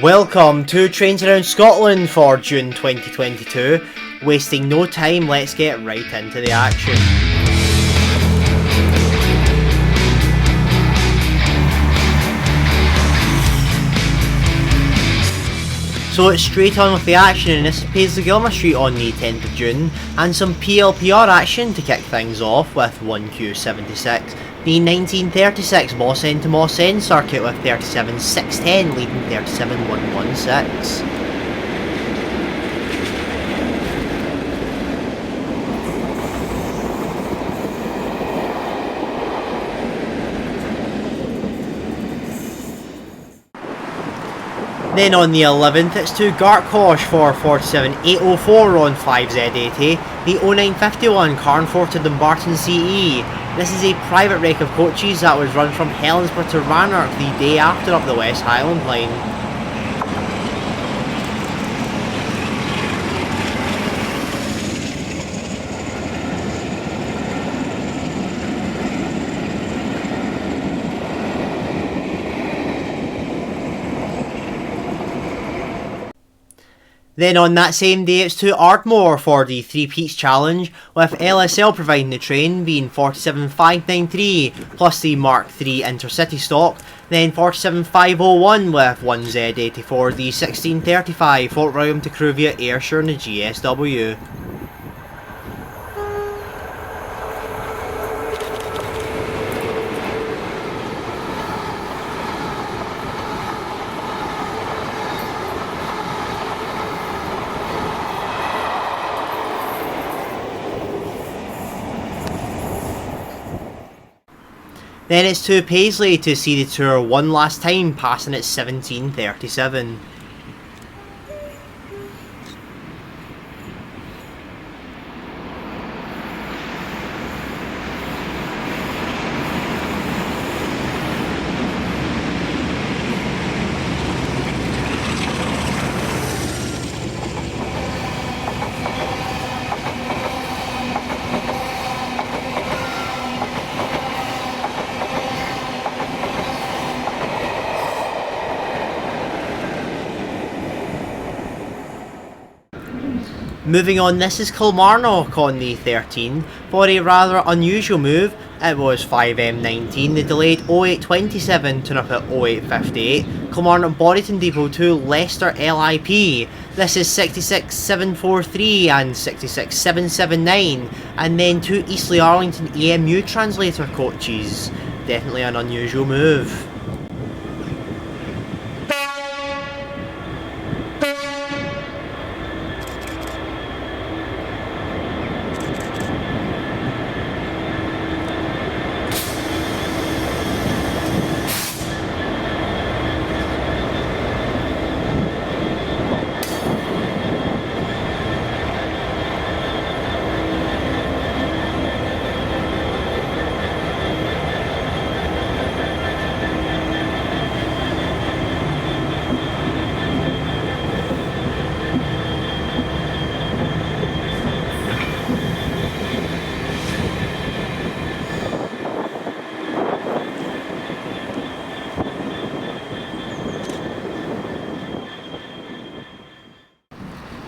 Welcome to Trains Around Scotland for June 2022. Wasting no time, let's get right into the action. So it's straight on with the action, and this is Paisley Gilmer Street on the 10th of June, and some PLPR action to kick things off with 1Q76. The 1936 Mossend to Mossend circuit with 37.610 leading 37.116. Then on the 11th it's to Gartcosh for 47.804 on 5Z80, the 0951 Carnforth to Dumbarton CE. This is a private wreck of coaches that was run from Helensburgh to Rannoch the day after up the West Highland Line. Then on that same day it's to Ardmore for the Three Peaks Challenge, with LSL providing the train being 47.593 plus the Mark III Intercity stock, then 47.501 with 1Z80 the 1635 Fort William to Crewe via Ayrshire and the GSW. Then it's to Paisley to see the tour one last time, passing at 17.37. Moving on, this is Kilmarnock on the 13th for a rather unusual move. It was 5M19, the delayed 0827 tune up at 0858, Kilmarnock Bonnyton Depot to Leister LIP. This is 66743 and 66779, and then two Eastleigh Arlington EMU translator coaches. Definitely an unusual move.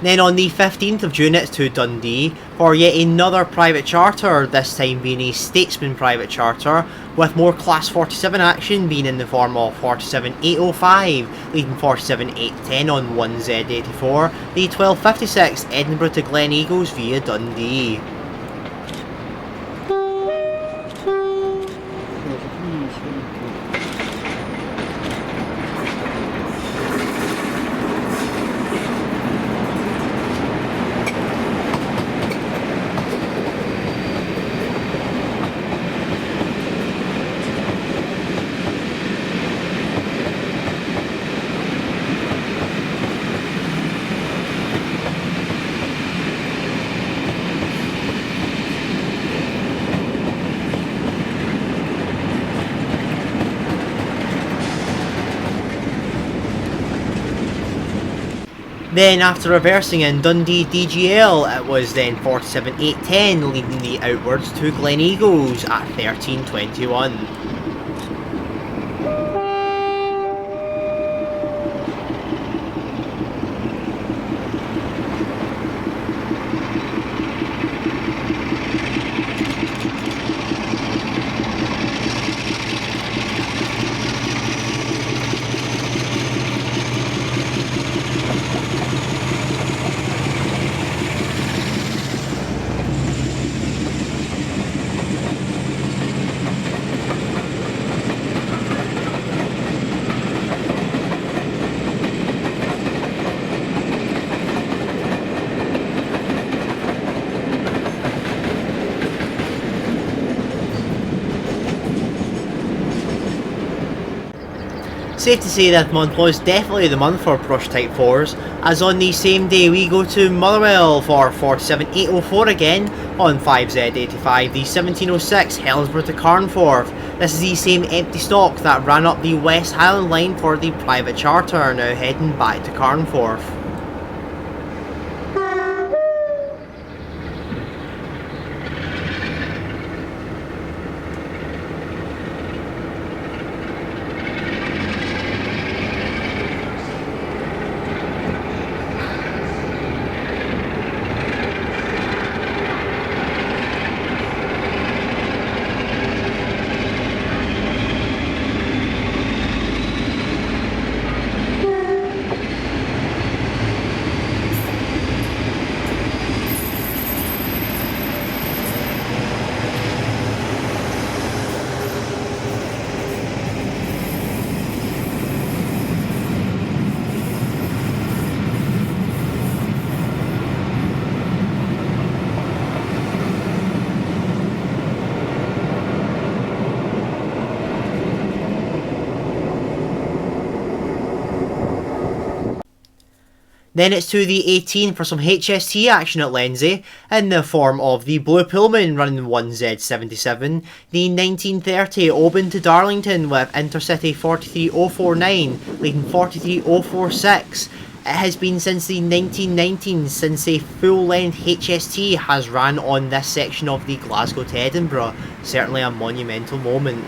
Then on the 15th of June it's to Dundee for yet another private charter, this time being a Statesman private charter, with more Class 47 action being in the form of 47.805 leading 47.810 on 1Z84, the 1256 Edinburgh to Glenegles via Dundee. Then after reversing in Dundee DGL, it was then 47.810, leading the outwards to Glenegles at 13.21. Safe to say that month was definitely the month for brush type 4s, as on the same day we go to Millerhill for 47.804 again on 5Z85, the 1706 Helensburgh to Carnforth. This is the same empty stock that ran up the West Highland Line for the private charter, now heading back to Carnforth. Then it's to the 18 for some HST action at Lenzie, in the form of the Blue Pullman running 1Z77, the 1930 Oban to Darlington with Intercity 43049 leading 43046. It has been since the 1919s since a full-length HST has ran on this section of the Glasgow to Edinburgh, certainly a monumental moment.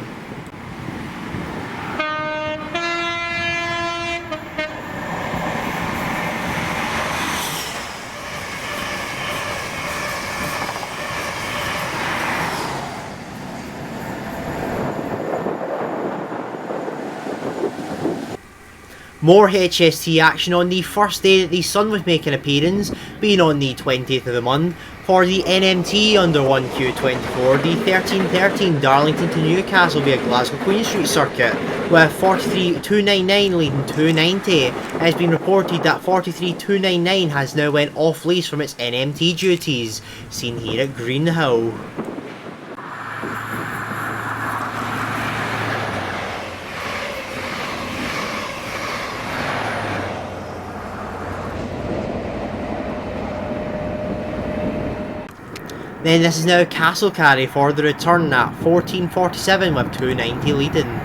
More HST action on the first day that the sun was making an appearance, being on the 20th of the month, for the NMT under 1Q24, the 1313 Darlington to Newcastle via Glasgow Queen Street circuit, with 43299 leading 290. It has been reported that 43299 has now went off lease from its NMT duties, seen here at Greenhill. Then this is now Castlecary for the return at 14.47 with 290 leading.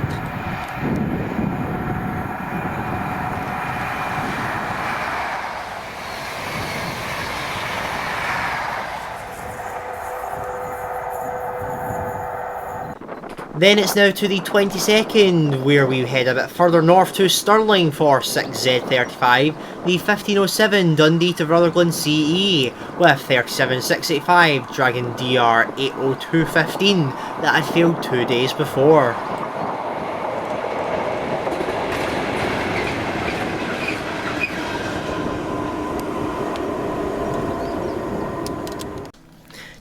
Then it's now to the 22nd, where we head a bit further north to Stirling for 6Z35, the 1507 Dundee to Rutherglen CE, with 37685 dragging DR 80215 that had failed 2 days before.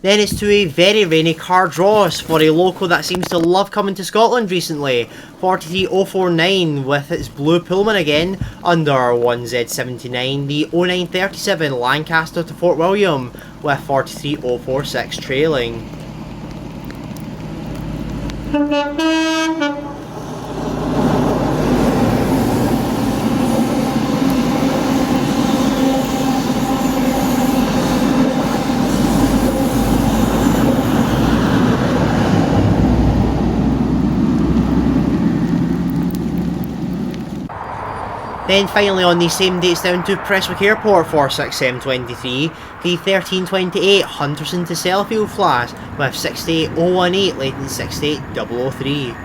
Then it's to a very rainy Cardross for a local that seems to love coming to Scotland recently. 43049 with its Blue Pullman again under 1Z79, the 0937 Lancaster to Fort William with 43046 trailing. Then finally on these same dates down to Prestwick Airport for 6M23, the 1328 Hunterston to Sellafeild Flash with 68018 Leighton 68003.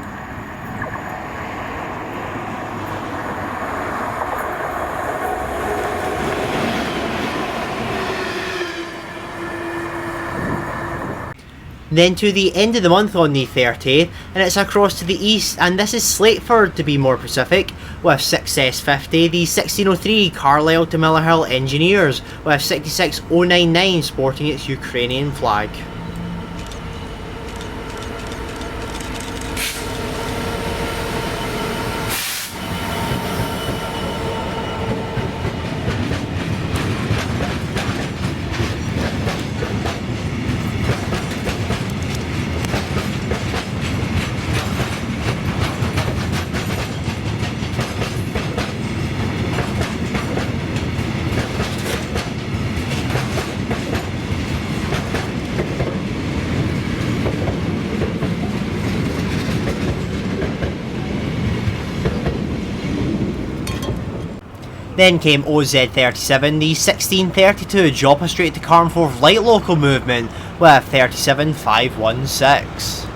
Then to the end of the month on the 30th, and it's across to the east, and this is Slateford to be more specific, with 6S50, the 1603 Carlisle to Millerhill Engineers, with 66099 sporting its Ukrainian flag. Then came OZ37, the 1632 Joppa straight to Carnforth light local movement with 37516.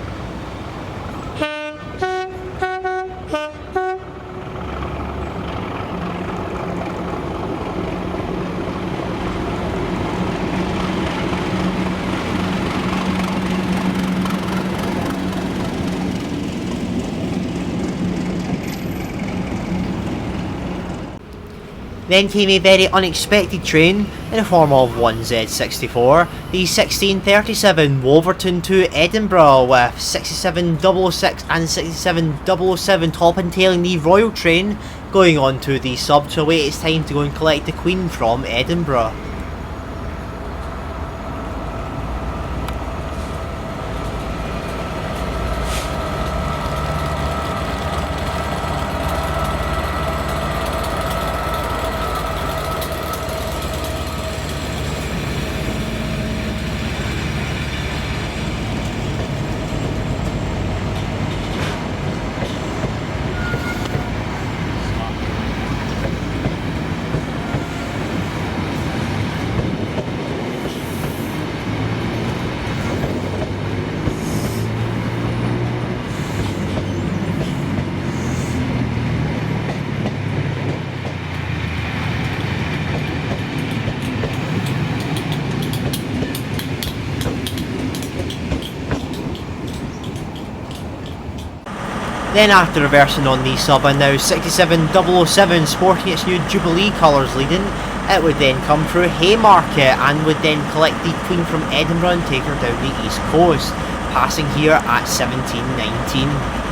Then came a very unexpected train in the form of 1Z64, the 1637 Wolverton to Edinburgh with 6706 and 6707 top and tailing the Royal train, going on to the sub to await its time to go and collect the Queen from Edinburgh. Then after reversing on the sub and now 67007 sporting its new Jubilee colours leading, it would then come through Haymarket and would then collect the Queen from Edinburgh and take her down the east coast, passing here at 1719.